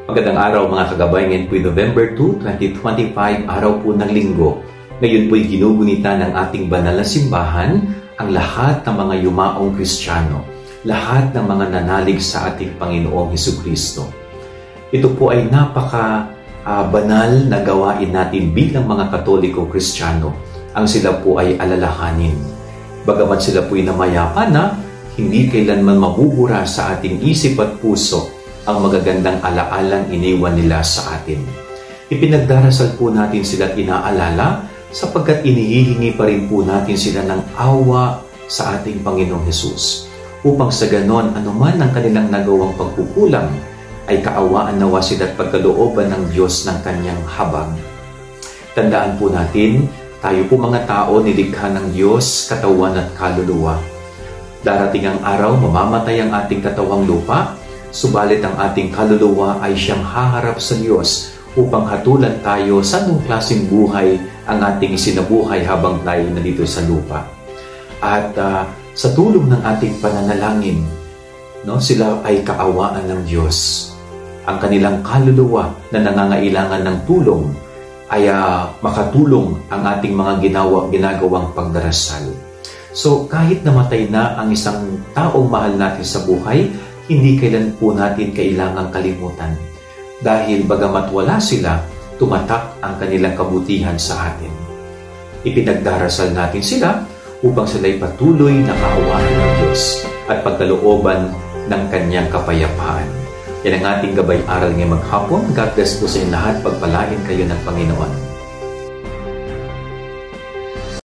Magandang araw mga kagabay, ngayon po'y November 2, 2025, araw po ng linggo. Ngayon po'y ginugunita ng ating banal na simbahan ang lahat ng mga yumaong Kristiyano, lahat ng mga nanalig sa ating Panginoong Hesukristo. Ito po ay banal na gawain natin bilang mga Katoliko Kristiyano, ang sila po ay alalahanin. Bagamat sila po'y namayapa na, hindi kailanman mabubura sa ating isip at puso ang magagandang alaalang iniwan nila sa atin. Ipinagdarasal po natin sila at inaalala sapagkat inihihingi pa rin po natin sila ng awa sa ating Panginoong Hesus. Upang sa ganon, anuman ang kanilang nagawang pagkukulang, ay kaawaan nawa sila at pagkalooban ng Diyos ng kanyang habag. Tandaan po natin, tayo po mga tao nilikha ng Diyos, katawan at kaluluwa. Darating ang araw, mamamatay ang ating katawang lupa, subalit ang ating kaluluwa ay siyang haharap sa Diyos upang hatulan tayo sa anong klaseng buhay ang ating isinabuhay habang tayo nandito sa lupa. At sa tulong ng ating pananalangin, sila ay kaawaan ng Diyos. Ang kanilang kaluluwa na nangangailangan ng tulong ay makatulong ang ating mga ginagawang pagdarasal. So kahit namatay na ang isang taong mahal natin sa buhay, hindi kailan po natin kailangang kalimutan. Dahil bagamat wala sila, tumatak ang kanilang kabutihan sa atin. Ipinagdarasal natin sila upang sila'y patuloy na kaawaan ng Diyos at pagkalooban ng kanyang kapayapaan. Yan ang ating gabay aral ngayong maghapon. God bless po sa inyo lahat. Pagpalain kayo ng Panginoon.